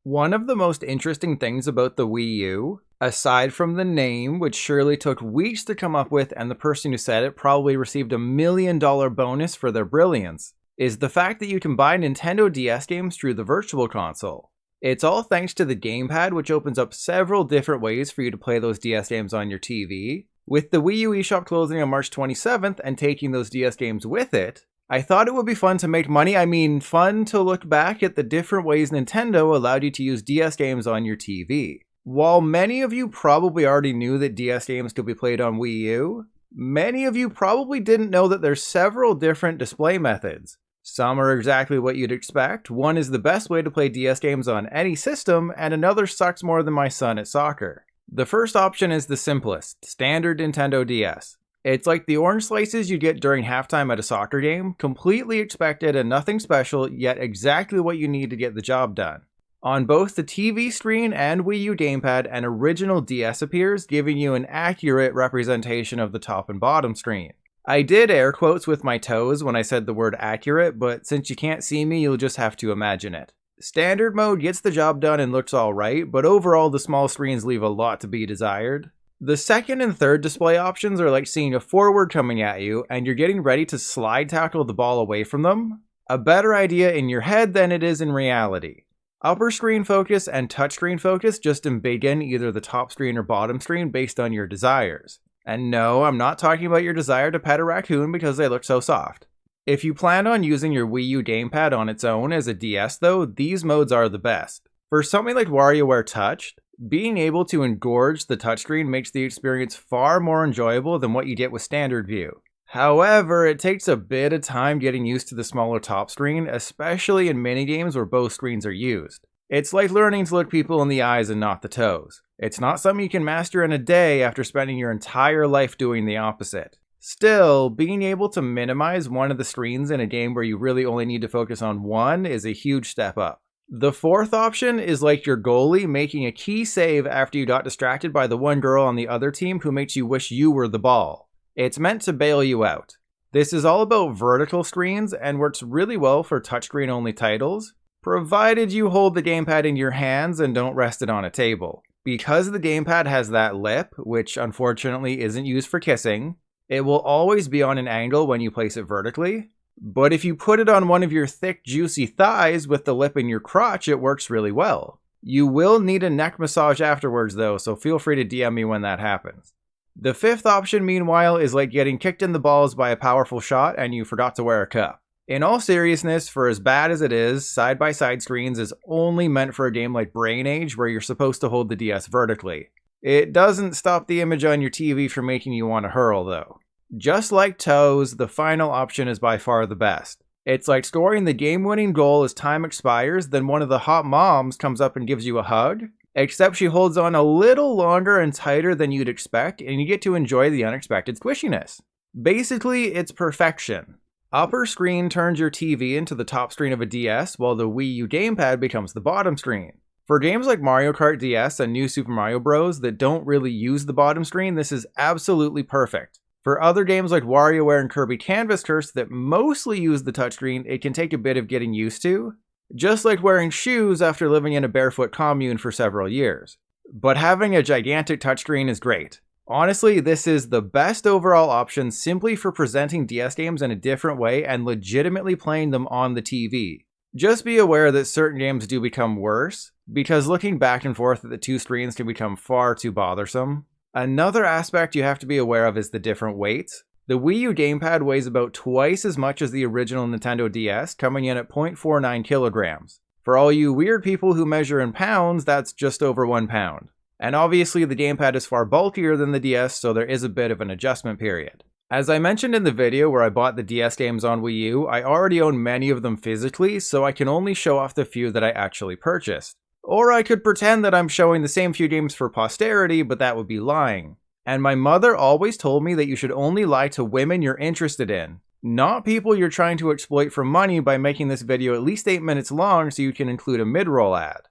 One of the most interesting things about the Wii U, aside from the name, which surely took weeks to come up with and the person who said it probably received $1 million bonus for their brilliance, is the fact that you can buy Nintendo DS games through the Virtual Console. It's all thanks to the gamepad, which opens up several different ways for you to play those DS games on your TV. With the Wii U eShop closing on March 27th and taking those DS games with it, I thought it would be fun to make money. Fun to look back at the different ways Nintendo allowed you to use DS games on your TV. While many of you probably already knew that DS games could be played on Wii U, many of you probably didn't know that there's several different display methods. Some are exactly what you'd expect. One is the best way to play DS games on any system, and another sucks more than my son at soccer. The first option is the simplest, standard Nintendo DS. It's like the orange slices you get during halftime at a soccer game, completely expected and nothing special, yet exactly what you need to get the job done. On both the TV screen and Wii U gamepad, an original DS appears, giving you an accurate representation of the top and bottom screen. I did air quotes with my toes when I said the word accurate, but since you can't see me, you'll just have to imagine it. Standard mode gets the job done and looks alright, but overall the small screens leave a lot to be desired. The second and third display options are like seeing a forward coming at you and you're getting ready to slide tackle the ball away from them. A better idea in your head than it is in reality. Upper screen focus and touchscreen focus just embiggen either the top screen or bottom screen based on your desires. And no, I'm not talking about your desire to pet a raccoon because they look so soft. If you plan on using your Wii U gamepad on its own as a DS though, these modes are the best. For something like WarioWare Touched, being able to engorge the touchscreen makes the experience far more enjoyable than what you get with standard view. However, it takes a bit of time getting used to the smaller top screen, especially in minigames where both screens are used. It's like learning to look people in the eyes and not the toes. It's not something you can master in a day after spending your entire life doing the opposite. Still, being able to minimize one of the screens in a game where you really only need to focus on one is a huge step up. The fourth option is like your goalie making a key save after you got distracted by the one girl on the other team who makes you wish you were the ball. It's meant to bail you out. This is all about vertical screens and works really well for touchscreen only titles, provided you hold the gamepad in your hands and don't rest it on a table. Because the gamepad has that lip, which unfortunately isn't used for kissing, it will always be on an angle when you place it vertically. But if you put it on one of your thick, juicy thighs with the lip in your crotch, it works really well. You will need a neck massage afterwards though, so feel free to DM me when that happens. The fifth option, meanwhile, is like getting kicked in the balls by a powerful shot and you forgot to wear a cup. In all seriousness, for as bad as it is, side-by-side screens is only meant for a game like Brain Age where you're supposed to hold the DS vertically. It doesn't stop the image on your TV from making you want to hurl though. Just like toes, the final option is by far the best. It's like scoring the game-winning goal as time expires, then one of the hot moms comes up and gives you a hug, except she holds on a little longer and tighter than you'd expect, and you get to enjoy the unexpected squishiness. Basically, it's perfection. Upper screen turns your TV into the top screen of a DS, while the Wii U gamepad becomes the bottom screen. For games like Mario Kart DS and New Super Mario Bros. That don't really use the bottom screen, this is absolutely perfect. For other games like WarioWare and Kirby Canvas Curse that mostly use the touchscreen, it can take a bit of getting used to, just like wearing shoes after living in a barefoot commune for several years. But having a gigantic touchscreen is great. Honestly, this is the best overall option simply for presenting DS games in a different way and legitimately playing them on the TV. Just be aware that certain games do become worse, because looking back and forth at the two screens can become far too bothersome. Another aspect you have to be aware of is the different weights. The Wii U gamepad weighs about twice as much as the original Nintendo DS, coming in at 0.49 kilograms. For all you weird people who measure in pounds, that's just over 1 pound. And obviously the gamepad is far bulkier than the DS, so there is a bit of an adjustment period. As I mentioned in the video where I bought the DS games on Wii U, I already own many of them physically, so I can only show off the few that I actually purchased. Or I could pretend that I'm showing the same few games for posterity, but that would be lying. And my mother always told me that you should only lie to women you're interested in, not people you're trying to exploit for money by making this video at least 8 minutes long so you can include a mid-roll ad.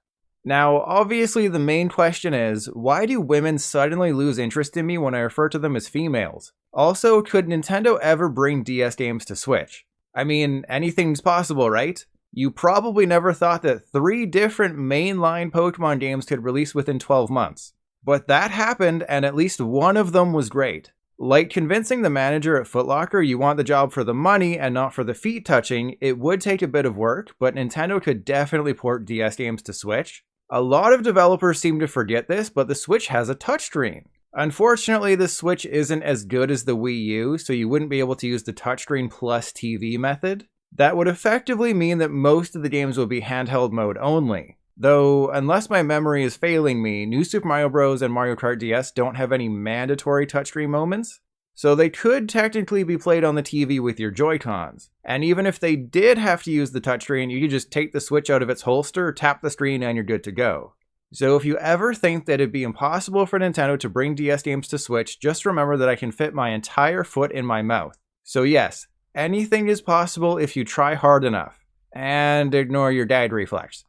Now, obviously the main question is, why do women suddenly lose interest in me when I refer to them as females? Also, could Nintendo ever bring DS games to Switch? Anything's possible, right? You probably never thought that 3 different mainline Pokemon games could release within 12 months. But that happened, and at least one of them was great. Like convincing the manager at Foot Locker you want the job for the money and not for the feet touching, it would take a bit of work, but Nintendo could definitely port DS games to Switch. A lot of developers seem to forget this, but the Switch has a touchscreen. Unfortunately, the Switch isn't as good as the Wii U, so you wouldn't be able to use the touchscreen plus TV method. That would effectively mean that most of the games will be handheld mode only. Though, unless my memory is failing me, New Super Mario Bros. And Mario Kart DS don't have any mandatory touchscreen moments, so they could technically be played on the TV with your Joy-Cons. And even if they did have to use the touchscreen, you could just take the Switch out of its holster, tap the screen, and you're good to go. So if you ever think that it'd be impossible for Nintendo to bring DS games to Switch, just remember that I can fit my entire foot in my mouth. So yes, anything is possible if you try hard enough. And ignore your dad reflex.